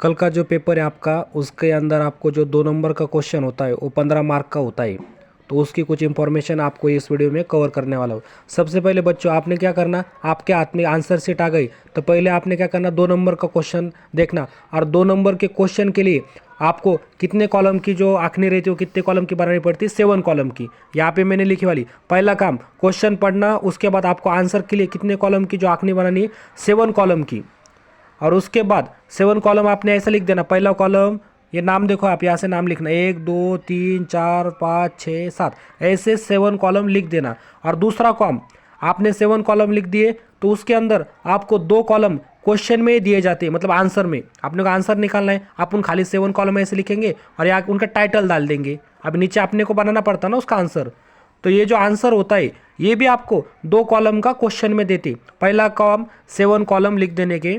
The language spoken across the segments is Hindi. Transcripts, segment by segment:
कल का जो पेपर है आपका, उसके अंदर आपको जो 2 नंबर का क्वेश्चन होता है वो 15 मार्क का होता है। तो उसकी कुछ इन्फॉर्मेशन आपको इस वीडियो में कवर करने वाला हूँ। सबसे पहले बच्चों, आपने क्या करना, आपके हाथ में आंसर शीट आ गई तो पहले आपने क्या करना, 2 नंबर का क्वेश्चन देखना। और 2 नंबर के क्वेश्चन के लिए आपको कितने कॉलम की जो आखनी रहती है वो कितने कॉलम की बनानी पड़ती है, 7 कॉलम की। यहाँ पे मैंने लिखी वाली, पहला काम क्वेश्चन पढ़ना, उसके बाद आपको आंसर के लिए कितने कॉलम की जो आखनी बनानी है, 7 कॉलम की। और उसके बाद 7 कॉलम आपने ऐसे लिख देना। पहला कॉलम, ये नाम देखो, आप यहाँ से नाम लिखना, 1 2 3 4 5 6 7, ऐसे 7 कॉलम लिख देना। और दूसरा काम, आपने 7 कॉलम लिख दिए तो उसके अंदर आपको 2 कॉलम क्वेश्चन में दिए जाते हैं, मतलब आंसर में। आपने को आंसर निकालना है, आप उन खाली 7 कॉलम ऐसे लिखेंगे और यहाँ उनका टाइटल डाल देंगे। अब नीचे आपने को बनाना पड़ता ना उसका आंसर। तो ये जो आंसर होता है ये भी आपको 2 कॉलम का क्वेश्चन में देते। पहला काम 7 कॉलम लिख देने के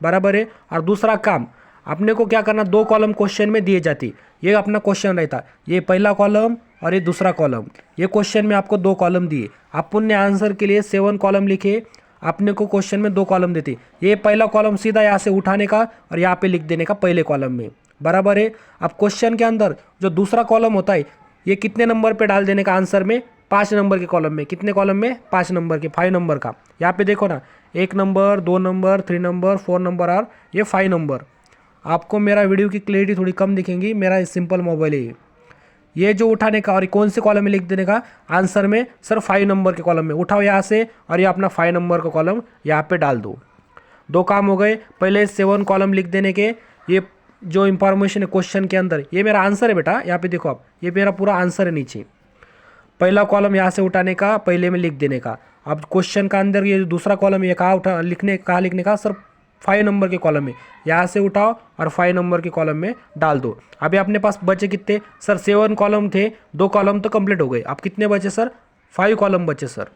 बराबर है। और दूसरा काम अपने को क्या करना, 2 कॉलम क्वेश्चन में दिए जाती। ये अपना क्वेश्चन रहता, ये पहला कॉलम और ये दूसरा कॉलम। ये क्वेश्चन में आपको 2 कॉलम दिए, अपन आंसर के लिए 7 कॉलम लिखे, अपने को क्वेश्चन में 2 कॉलम देते। ये पहला कॉलम सीधा यहाँ से उठाने का और यहाँ पे लिख देने का पहले कॉलम में, बराबर है। अब क्वेश्चन के अंदर जो दूसरा कॉलम होता है ये कितने नंबर पे डाल देने का आंसर में, 5 नंबर के कॉलम में। कितने कॉलम में, 5 नंबर के, 5 नंबर का। यहाँ पे देखो ना, 1 नंबर, 2 नंबर, 3 नंबर, 4 नंबर और ये 5 नंबर। आपको मेरा वीडियो की क्लैरिटी थोड़ी कम दिखेंगी, मेरा सिंपल मोबाइल है ये जो उठाने का और कौन से कॉलम में लिख देने का आंसर में, सर 5 नंबर के कॉलम में उठाओ यहाँ से और ये अपना 5 नंबर का कॉलम यहाँ पे डाल दो। 2 काम हो गए। पहले 7 कॉलम लिख देने के, ये जो इंफॉर्मेशन है क्वेश्चन के अंदर, ये मेरा आंसर है बेटा। यहाँ पे देखो आप, ये मेरा पूरा आंसर है नीचे। पहला कॉलम यहाँ से उठाने का, पहले में लिख देने का। अब क्वेश्चन का अंदर ये जो दूसरा कॉलम, ये कहाँ लिखने का, सर 5 नंबर के कॉलम में। यहाँ से उठाओ और 5 नंबर के कॉलम में डाल दो। अभी अपने पास बचे कितने, सर 7 कॉलम थे, 2 कॉलम तो कंप्लीट हो गए। अब कितने बचे सर, 5 कॉलम बचे सर।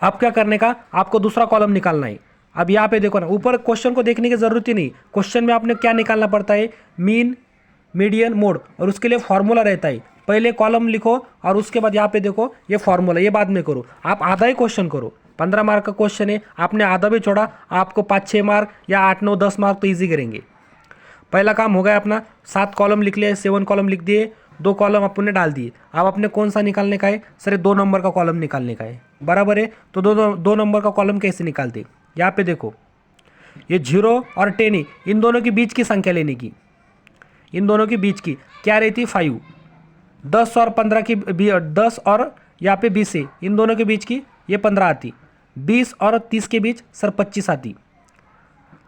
अब क्या करने का, आपको दूसरा कॉलम निकालना है। अब यहाँ पे देखो ना, ऊपर क्वेश्चन को देखने की जरूरत ही नहीं। क्वेश्चन में आपने क्या निकालना पड़ता है, मीन, मीडियन, मोड, और उसके लिए फॉर्मूला रहता है। पहले कॉलम लिखो और उसके बाद यहाँ पे देखो ये फॉर्मूला, ये बाद में करो। आप आधा ही क्वेश्चन करो, 15 मार्क का क्वेश्चन है, आपने आधा भी छोड़ा, आपको 5-6 मार्क या 8-9-10 मार्क तो ईजी करेंगे। पहला काम हो गया अपना, 7 कॉलम लिख लिए, 7 कॉलम लिख दिए, 2 कॉलम अपने डाल दिए। अब अपने कौन सा निकालने का है, सर 2 नंबर का कॉलम निकालने का है, बराबर है। तो 2 नंबर का कॉलम कैसे निकालते, यहाँ पे देखो, ये 0 और 10, इन दोनों के बीच की संख्या लेने की। इन दोनों के बीच की क्या रहती, 5। 10 और 15 की, 10 और यहाँ पे 20 है, इन दोनों के बीच की ये 15 आती। 20 और 30 के बीच सर 25 आती।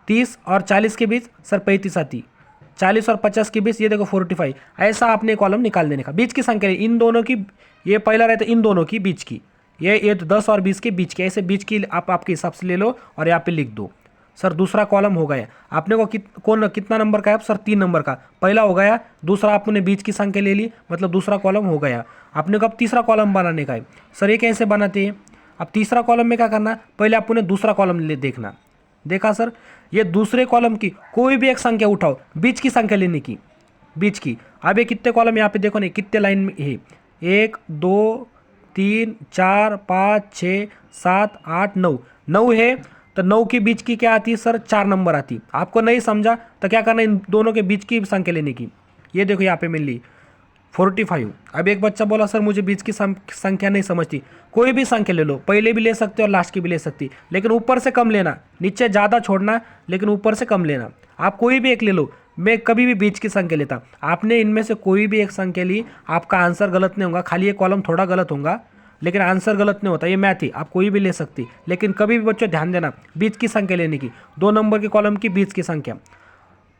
30 और 40 के बीच सर 35 आती। 40 और 50 के बीच ये देखो 45। ऐसा आपने कॉलम निकाल देने का, बीच की संख्या इन दोनों की। ये पहला रहता है इन दोनों की बीच की, ये 10 और 20 के बीच की, ऐसे बीच की आप आपके हिसाब से ले लो और यहाँ पे लिख दो। सर दूसरा कॉलम हो गया। आपने को कितना नंबर का है, सर 3 नंबर का। पहला हो गया, दूसरा आपने बीच की संख्या ले ली, मतलब दूसरा कॉलम हो गया। आपने को अब तीसरा कॉलम बनाने का है। सर ये कैसे बनाते हैं, अब तीसरा कॉलम में क्या करना, पहले आपने दूसरा कॉलम ले देखना। देखा सर, ये दूसरे कॉलम की कोई भी एक संख्या उठाओ, बीच की संख्या लेने की, बीच की। अब ये कितने कॉलम यहाँ पे देखो नहीं, कितने लाइन में है, 1 2 3 4 5 6 7 8 9, 9 है। तो 9 के बीच की क्या आती है सर, 4 नंबर आती। आपको नहीं समझा तो क्या करना, इन दोनों के बीच की संख्या लेने की। ये देखो यहाँ पे मिल ली 45। अब एक बच्चा बोला सर मुझे बीच की संख्या नहीं समझती। कोई भी संख्या ले लो, पहले भी ले सकते हो और लास्ट की भी ले सकती, लेकिन ऊपर से कम लेना, नीचे ज़्यादा छोड़ना, लेकिन ऊपर से कम लेना। आप कोई भी एक ले लो, मैं कभी भी बीच की संख्या लेता। आपने इनमें से कोई भी एक संख्या ली, आपका आंसर गलत नहीं होगा, खाली ये कॉलम थोड़ा गलत होगा, लेकिन आंसर गलत नहीं होता। ये मैथ ही, आप कोई भी ले सकती, लेकिन कभी भी बच्चों ध्यान देना, बीच की संख्या लेने की। 2 नंबर के कॉलम की बीच की संख्या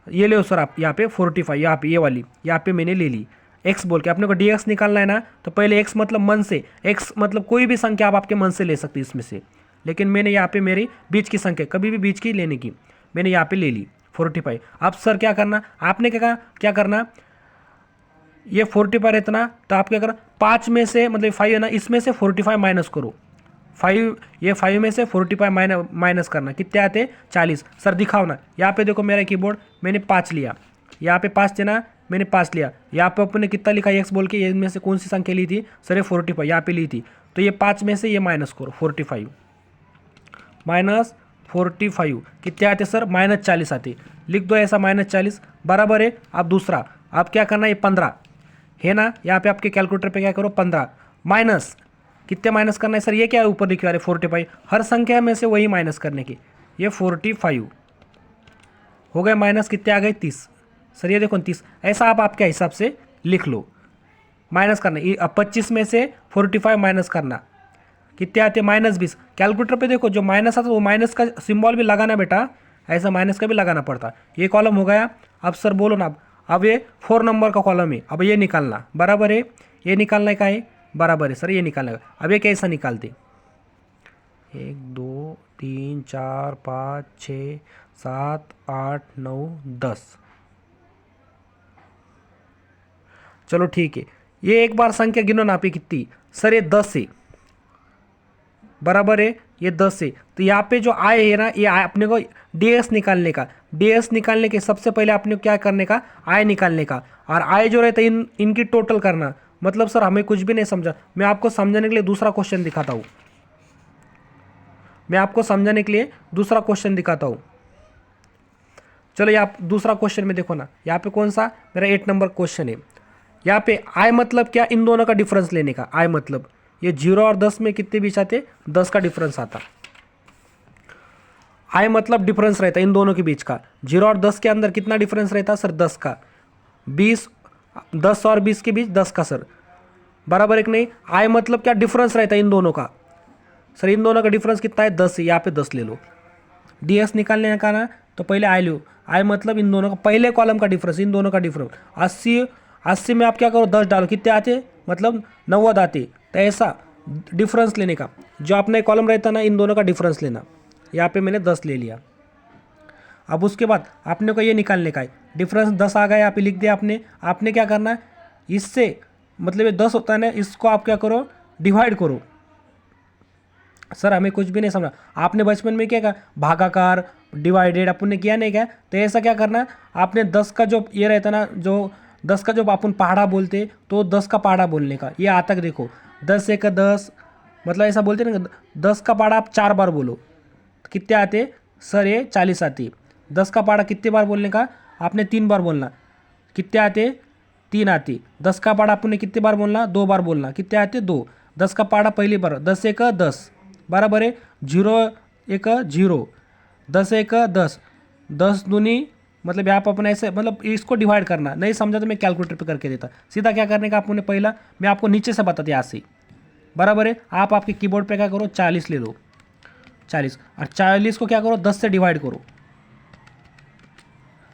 ये ले सर आप, यहाँ पे 45, यहाँ पे ये वाली, यहाँ पे मैंने ले ली। एक्स बोल के अपने को डी एक्स निकालना है ना, तो पहले एक्स मतलब मन से, एक्स मतलब कोई भी संख्या आप आपके मन से ले सकते इसमें से, लेकिन मैंने यहाँ पे मेरी बीच की संख्या, कभी भी बीच की लेने की, मैंने यहाँ पे ले ली 45। अब सर क्या करना, आपने क्या करना, ये 45 इतना, तो आप क्या करना, 5 में से मतलब 5 है ना, इसमें से 45 माइनस करो। 5, ये 5 में से 45 माइनस करना, कितने आते, 40। सर दिखाओ ना, यहाँ पे देखो मेरा कीबोर्ड, मैंने 5 लिया, यहाँ पे 5 थे ना, मैंने 5 लिया। यहाँ पे अपने कितना लिखा एक्स बोल के, इनमें से कौन सी संख्या ली थी, सर ये 45 यहाँ पे ली थी। तो ये 5 में से ये माइनस करो, 45 माइनस 45 कितने आते सर -40 आते। लिख दो ऐसा -40 बराबर है। अब दूसरा आप क्या करना है, ये 15 है ना, यहाँ पे आपके कैलकुलेटर पे क्या करो 15 माइनस कितने माइनस करना है सर, ये क्या है ऊपर लिखे वाले 45, हर संख्या में से वही माइनस करने की, ये 45 हो गए माइनस कितने आ गए 30 सर, ये देखो 30, ऐसा आप आपके हिसाब से लिख लो। माइनस करना अब 25 में से 45 माइनस करना कितने आते -20। कैलकुलेटर पे देखो जो माइनस आता है वो माइनस का सिंबल भी लगाना बेटा, ऐसा माइनस का भी लगाना पड़ता। ये कॉलम हो गया। अब सर बोलो ना, अब ये 4 नंबर का कॉलम है, अब ये निकालना बराबर है, ये निकालने का है बराबर है सर, ये निकालने का। अब ये कैसा निकालते 1 2 3 4 5 6 7 8 9 10। चलो ठीक है, ये एक बार संख्या गिनो ना पे कितनी सर, ये 10 है बराबर है, ये 10 है। तो यहाँ पे जो आय है ना, ये अपने को डीएस निकालने का, डीएस निकालने के सबसे पहले आपने क्या करने का, आय निकालने का। और आय जो रहता है इनकी टोटल करना। मतलब सर हमें कुछ भी नहीं समझा, मैं आपको समझाने के लिए दूसरा क्वेश्चन दिखाता हूँ, मैं आपको समझाने के लिए दूसरा क्वेश्चन दिखाता हूँ। चलो यहाँ दूसरा क्वेश्चन में देखो ना, यहाँ पे कौन सा मेरा 8 नंबर क्वेश्चन है। यहाँ पे आय मतलब क्या, इन दोनों का डिफरेंस लेने का। आय मतलब ये 0 और 10 में कितने बीच आते, 10 का डिफरेंस आता। आय मतलब डिफरेंस रहता है इन दोनों के बीच का। 0 और 10 के अंदर कितना डिफरेंस रहता सर, 10 का। 10 और 20 के बीच 10 का सर, बराबर एक नहीं। आय मतलब क्या, डिफरेंस रहता है इन दोनों का सर, इन दोनों का डिफरेंस कितना है 10 है, यहाँ पे 10 ले लो। डीएस निकालने का ना तो पहले आय लो, आय मतलब इन दोनों का पहले कॉलम का डिफरेंस, इन दोनों का डिफरेंस। 80 में आप क्या करो 10 डालो, कितने आते मतलब 90 आते। तो ऐसा डिफरेंस लेने का, जो अपने कॉलम रहता ना इन दोनों का डिफरेंस लेना। यहाँ पे मैंने 10 ले लिया। अब उसके बाद आपने को ये निकालने का है, डिफरेंस 10 आ गया, यहाँ पे लिख दिया आपने। आपने क्या करना है, इससे मतलब ये 10 होता है ना, इसको आप क्या करो डिवाइड करो। सर हमें कुछ भी नहीं समझा, आपने बचपन में क्या कहा, भागाकार डिवाइडेड अपन ने किया नहीं क्या। तो ऐसा क्या करना, आपने 10 का जो ये रहता ना, जो 10 का जो अपन पहाड़ा बोलते, तो 10 का पहाड़ा बोलने का ये आता है। देखो 10 एक 10, मतलब ऐसा बोलते ना, 10 का पहाड़ा आप 4 बार बोलो तो कितने आते सर, ये 40 आती। 10 का पहाड़ा कितने बार बोलने का, आपने 3 बार बोलना, कितने आते 3 आती। 10 का पहाड़ा आपने कितने बार बोलना, 2 बार बोलना, कितने आते 2। 10 का पहाड़ा पहली बार, 10 एक 10 बराबर है 0 एक 0, 10 एक 10, 10 दूनी मतलब यहाँ पर अपने ऐसे मतलब इसको डिवाइड करना। नहीं समझा तो मैं कैलकुलेटर पे करके देता। सीधा क्या करने का आपने, पहला मैं आपको नीचे से बताती यहाँ से बराबर है। आप आपके कीबोर्ड पे क्या करो 40 ले लो, 40 और 40 को क्या करो 10 से डिवाइड करो,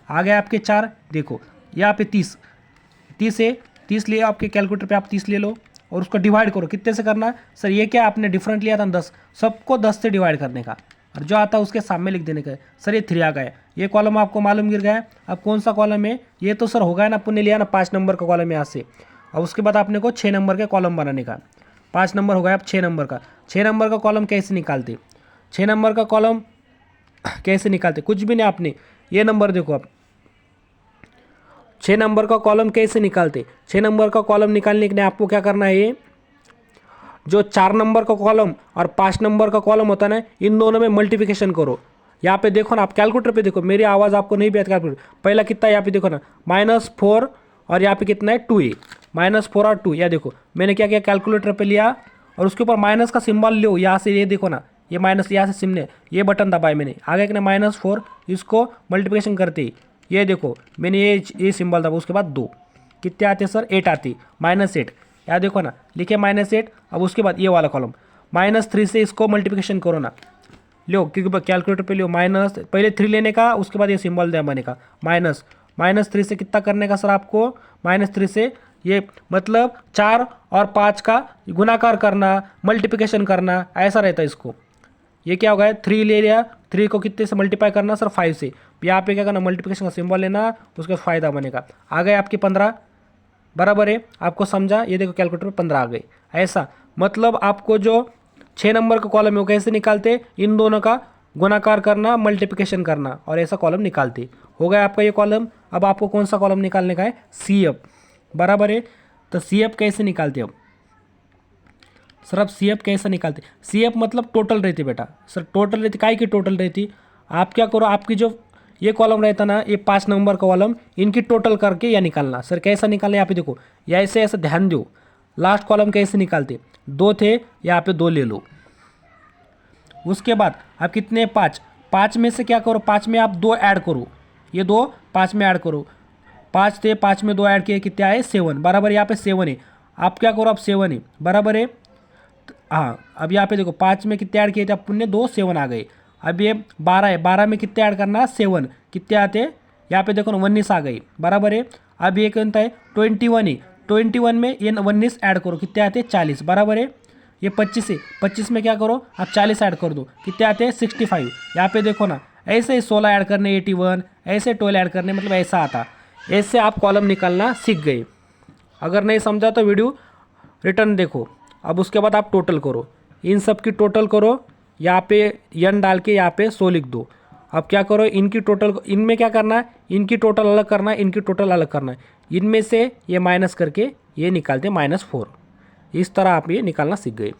आ गए आपके 4। देखो यहाँ पे 30, 30 है, 30 लिए आपके कैलकुलेटर पे आप 30 ले लो और उसको डिवाइड करो। कितने से करना सर, ये क्या आपने डिफरेंट लिया था 10, सबको 10 से डिवाइड करने का और जो आता है उसके सामने लिख देने का। सर ये 3 आ गया, ये कॉलम आपको मालूम गिर गया। अब कौन सा कॉलम है, ये तो सर होगा ना, अपन ने लिया ना 5 नंबर का कॉलम यहाँ से। और उसके बाद आपने को 6 नंबर के कॉलम बनाने का। 5 नंबर हो गया, अब 6 नंबर का। 6 नंबर का कॉलम कैसे निकालते, 6 नंबर का कॉलम कैसे निकालते, कुछ भी नहीं। आपने ये नंबर देखो, आप 6 नंबर का कॉलम कैसे निकालते। 6 नंबर का कॉलम निकालने के लिए आपको क्या करना है, जो 4 नंबर का कॉलम और 5 नंबर का कॉलम होता है ना, इन दोनों में मल्टीप्लिकेशन करो। यहाँ पे देखो ना, आप कैलकुलेटर पे देखो, मेरी आवाज़ आपको नहीं भी आता कैलकुलेटर। पहला कितना है यहाँ पे देखो ना, -4 और यहाँ पे कितना है 2 है, -4 और 2। यह देखो मैंने क्या किया, कैलकुलेटर पे लिया और उसके ऊपर माइनस का सिंबल लो यहाँ से। ये देखो ना, ये माइनस यहाँ से सिमने ये बटन दबाए मैंने, आगे कि -4, इसको मल्टीप्लिकेशन करते ही ये देखो मैंने ये सिंबल दबा, उसके बाद 2 कितने आते सर 8 आती, -8। यहाँ देखो ना लिखे -8। अब उसके बाद ये वाला कॉलम -3 से इसको मल्टीप्लिकेशन करो ना, लो क्योंकि कैलकुलेटर पे लो माइनस, पहले 3 लेने का, उसके बाद ये सिंबल दे बने का -3 से कितना करने का सर आपको, -3 से ये मतलब 4 और 5 का गुणाकार करना, मल्टीप्लिकेशन करना, ऐसा रहता है इसको। ये क्या होगा 3 ले लिया, 3 को कितने से मल्टीप्लाई करना सर 5 से। यहाँ पे क्या करना, मल्टीप्लिकेशन का सिंबल लेना, उसका फायदा बनेगा। आ गए आपके 15 बराबर है, आपको समझा। ये देखो कैलकुलेटर में 15 आ गए। ऐसा मतलब आपको जो 6 नंबर का कॉलम है वो कैसे निकालते, इन दोनों का गुणाकार करना, मल्टीप्लिकेशन करना और ऐसा कॉलम निकालते। हो गया आपका ये कॉलम। अब आपको कौन सा कॉलम निकालने का है, CF बराबर है। तो CF कैसे निकालते, अब सर अब सी एफ कैसे निकालते? सी एफ मतलब टोटल रहती बेटा। सर टोटल रहती, काय की टोटल रहती? आप क्या करो, आपकी जो ये कॉलम रहता ना, ये 5 नंबर का कॉलम, इनकी टोटल करके या निकालना। सर कैसा निकालना, यहाँ पे देखो, या ऐसे ऐसे ध्यान दो, लास्ट कॉलम कैसे निकालते, 2 थे, यहाँ पे 2 ले लो। उसके बाद आप कितने, 5, 5 में से क्या करो, 5 में आप 2 ऐड करो, ये 2 5 में ऐड करो, 5 थे, 5 में 2 ऐड किए, कितना आए 7, बराबर। यहाँ पे 7 है, आप क्या करो, आप 7 है, बराबर है। हाँ अब यहाँ पे देखो 5 में कितने ऐड किए थे अपन ने, 2, 7 आ गए। अब ये 12 है, 12 में कितने ऐड करना, 7, कितने आते हैं, यहाँ पे देखो ना 19 आ गई, बराबर है। अब ये कितना है, 21 है, 21 में ये 19 ऐड करो, कितने आते हैं, 40, बराबर है। ये 25 है, 25 में क्या करो, आप 40 ऐड कर दो, कितने आते हैं, 65। यहाँ पे देखो ना, ऐसे ही 16 ऐड करने 81, ऐसे 12 ऐड करने, मतलब ऐसा आता। ऐसे आप कॉलम निकालना सीख गए। अगर नहीं समझा तो वीडियो रिटर्न देखो। अब उसके बाद आप टोटल करो, इन सब की टोटल करो, यहाँ पे n डाल के यहाँ पे 100 लिख दो। अब क्या करो, इनकी टोटल, इनमें क्या करना है, इनकी टोटल अलग करना है, इनकी टोटल अलग करना है, इनमें से ये माइनस करके ये निकालते -4। इस तरह आप ये निकालना सीख गए।